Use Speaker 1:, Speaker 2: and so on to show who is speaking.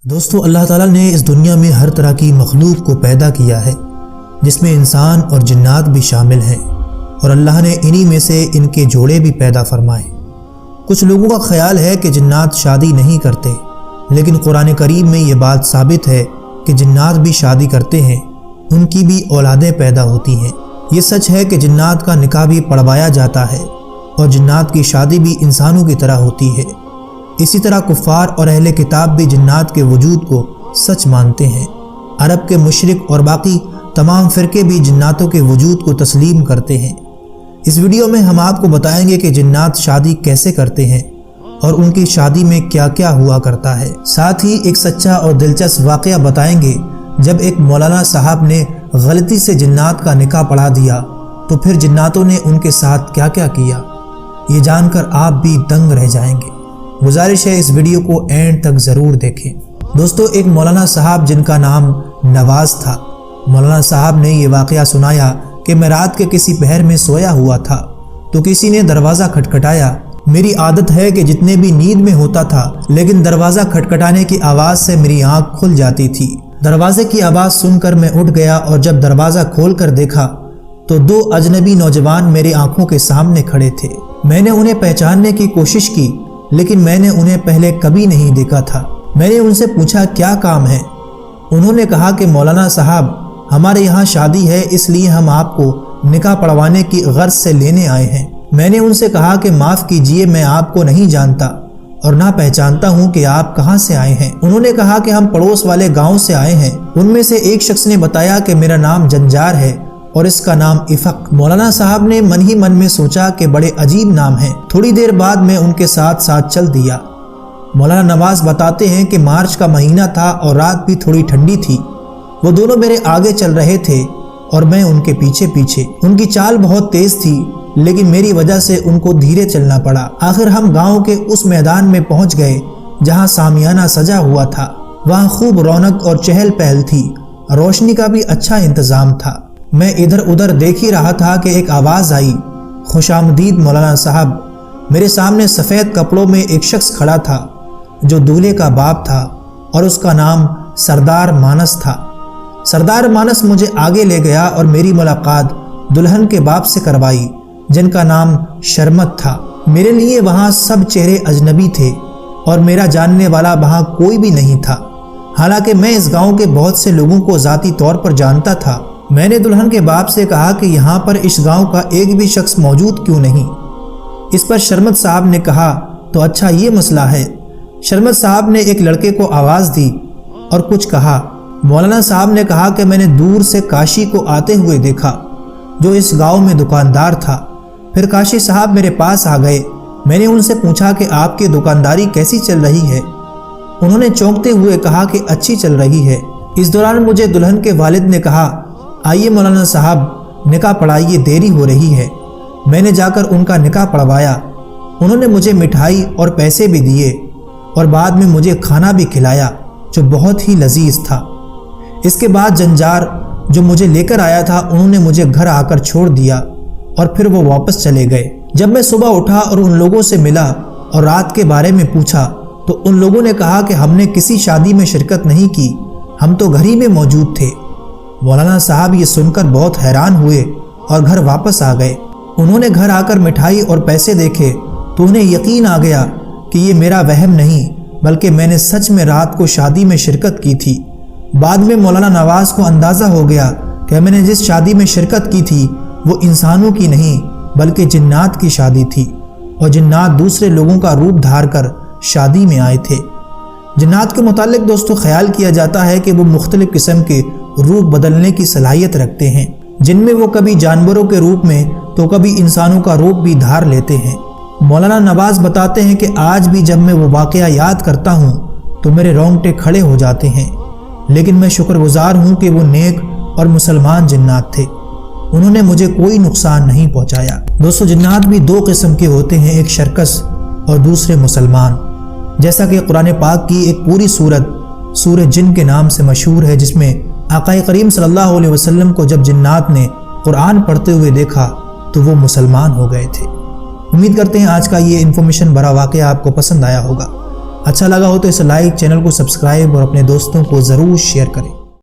Speaker 1: دوستو، اللہ تعالیٰ نے اس دنیا میں ہر طرح کی مخلوق کو پیدا کیا ہے، جس میں انسان اور جنات بھی شامل ہیں، اور اللہ نے انہی میں سے ان کے جوڑے بھی پیدا فرمائے۔ کچھ لوگوں کا خیال ہے کہ جنات شادی نہیں کرتے، لیکن قرآن کریم میں یہ بات ثابت ہے کہ جنات بھی شادی کرتے ہیں، ان کی بھی اولادیں پیدا ہوتی ہیں۔ یہ سچ ہے کہ جنات کا نکاح بھی پڑھوایا جاتا ہے، اور جنات کی شادی بھی انسانوں کی طرح ہوتی ہے۔ اسی طرح کفار اور اہل کتاب بھی جنات کے وجود کو سچ مانتے ہیں۔ عرب کے مشرک اور باقی تمام فرقے بھی جناتوں کے وجود کو تسلیم کرتے ہیں۔ اس ویڈیو میں ہم آپ کو بتائیں گے کہ جنات شادی کیسے کرتے ہیں اور ان کی شادی میں کیا کیا ہوا کرتا ہے۔ ساتھ ہی ایک سچا اور دلچسپ واقعہ بتائیں گے، جب ایک مولانا صاحب نے غلطی سے جنات کا نکاح پڑھا دیا تو پھر جناتوں نے ان کے ساتھ کیا کیا کیا، یہ جان کر آپ بھی دنگ رہ جائیں گے۔ گزارش ہے اس ویڈیو کو اینڈ تک ضرور دیکھیں۔ دوستو، ایک مولانا صاحب جن کا نام نواز تھا، مولانا صاحب نے یہ واقعہ سنایا کہ میں رات کے کسی پہر میں سویا ہوا تھا تو کسی نے دروازہ کھٹکھٹایا۔ میری عادت ہے کہ جتنے بھی نیند میں ہوتا تھا، لیکن دروازہ کھٹکھٹانے کی آواز سے میری آنکھ کھل جاتی تھی۔ دروازے کی آواز سن کر میں اٹھ گیا اور جب دروازہ کھول کر دیکھا تو دو اجنبی نوجوان میری آنکھوں کے سامنے کھڑے تھے۔ میں نے انہیں پہچاننے کی کوشش کی، لیکن میں نے انہیں پہلے کبھی نہیں دیکھا تھا۔ میں نے ان سے پوچھا کیا کام ہے؟ انہوں نے کہا کہ مولانا صاحب، ہمارے یہاں شادی ہے، اس لیے ہم آپ کو نکاح پڑھوانے کی غرض سے لینے آئے ہیں۔ میں نے ان سے کہا کہ معاف کیجئے، میں آپ کو نہیں جانتا اور نہ پہچانتا ہوں کہ آپ کہاں سے آئے ہیں۔ انہوں نے کہا کہ ہم پڑوس والے گاؤں سے آئے ہیں۔ ان میں سے ایک شخص نے بتایا کہ میرا نام جنجار ہے اور اس کا نام افق۔ مولانا صاحب نے من ہی من میں سوچا کہ بڑے عجیب نام ہیں۔ تھوڑی دیر بعد میں ان کے ساتھ ساتھ چل دیا۔ مولانا نواز بتاتے ہیں کہ مارچ کا مہینہ تھا اور رات بھی تھوڑی ٹھنڈی تھی۔ وہ دونوں میرے آگے چل رہے تھے اور میں ان کے پیچھے پیچھے۔ ان کی چال بہت تیز تھی، لیکن میری وجہ سے ان کو دھیرے چلنا پڑا۔ آخر ہم گاؤں کے اس میدان میں پہنچ گئے جہاں سامیانہ سجا ہوا تھا۔ وہاں خوب رونق اور چہل پہل تھی، روشنی کا بھی اچھا انتظام تھا۔ میں ادھر ادھر دیکھ ہی رہا تھا کہ ایک آواز آئی، خوش آمدید مولانا صاحب۔ میرے سامنے سفید کپڑوں میں ایک شخص کھڑا تھا جو دولہے کا باپ تھا اور اس کا نام سردار مانس تھا۔ سردار مانس مجھے آگے لے گیا اور میری ملاقات دلہن کے باپ سے کروائی، جن کا نام شرمت تھا۔ میرے لیے وہاں سب چہرے اجنبی تھے اور میرا جاننے والا وہاں کوئی بھی نہیں تھا، حالانکہ میں اس گاؤں کے بہت سے لوگوں کو ذاتی طور پر جانتا تھا۔ میں نے دلہن کے باپ سے کہا کہ یہاں پر اس گاؤں کا ایک بھی شخص موجود کیوں نہیں؟ اس پر شرمت صاحب نے کہا تو اچھا یہ مسئلہ ہے۔ شرمت صاحب نے ایک لڑکے کو آواز دی اور کچھ کہا۔ مولانا صاحب نے کہا کہ میں نے دور سے کاشی کو آتے ہوئے دیکھا، جو اس گاؤں میں دکاندار تھا۔ پھر کاشی صاحب میرے پاس آ گئے۔ میں نے ان سے پوچھا کہ آپ کی دکانداری کیسی چل رہی ہے؟ انہوں نے چونکتے ہوئے کہا کہ اچھی چل رہی ہے۔ اس دوران مجھے دلہن کے والد نے کہا، آئیے مولانا صاحب، نکاح پڑھائیے، دیری ہو رہی ہے۔ میں نے جا کر ان کا نکاح پڑھوایا۔ انہوں نے مجھے مٹھائی اور پیسے بھی دیے اور بعد میں مجھے کھانا بھی کھلایا جو بہت ہی لذیذ تھا۔ اس کے بعد جنجار جو مجھے لے کر آیا تھا، انہوں نے مجھے گھر آ کر چھوڑ دیا اور پھر وہ واپس چلے گئے۔ جب میں صبح اٹھا اور ان لوگوں سے ملا اور رات کے بارے میں پوچھا تو ان لوگوں نے کہا کہ ہم نے کسی شادی میں شرکت نہیں کی، ہم تو گھر ہی میں موجود تھے۔ مولانا صاحب یہ سن کر بہت حیران ہوئے اور گھر واپس آ گئے۔ انہوں نے گھر آ کر مٹھائی اور پیسے دیکھے تو انہیں یقین آ گیا کہ یہ میرا وہم نہیں، بلکہ میں نے سچ میں رات کو شادی میں شرکت کی تھی۔ بعد میں مولانا نواز کو اندازہ ہو گیا کہ میں نے جس شادی میں شرکت کی تھی وہ انسانوں کی نہیں بلکہ جنات کی شادی تھی، اور جنات دوسرے لوگوں کا روپ دھار کر شادی میں آئے تھے۔ جنات کے متعلق دوستو خیال کیا جاتا ہے کہ وہ مختلف قسم کے روپ بدلنے کی صلاحیت رکھتے ہیں، جن میں وہ کبھی جانوروں کے روپ میں تو کبھی انسانوں کا روپ بھی دھار لیتے ہیں۔ مولانا نواز بتاتے ہیں کہ آج بھی جب میں وہ واقعہ یاد کرتا ہوں تو میرے رونگٹے کھڑے ہو جاتے ہیں، لیکن میں شکر گزار ہوں کہ وہ نیک اور مسلمان جنات تھے، انہوں نے مجھے کوئی نقصان نہیں پہنچایا۔ دوستو، جنات بھی دو قسم کے ہوتے ہیں، ایک شرکس اور دوسرے مسلمان، جیسا کہ قرآن پاک کی ایک پوری سورہ جن کے نام سے مشہور ہے، جس میں آقا کریم صلی اللہ علیہ وسلم کو جب جنات نے قرآن پڑھتے ہوئے دیکھا تو وہ مسلمان ہو گئے تھے۔ امید کرتے ہیں آج کا یہ انفارمیشن بھرا واقعہ آپ کو پسند آیا ہوگا۔ اچھا لگا ہو تو اسے لائک، چینل کو سبسکرائب اور اپنے دوستوں کو ضرور شیئر کریں۔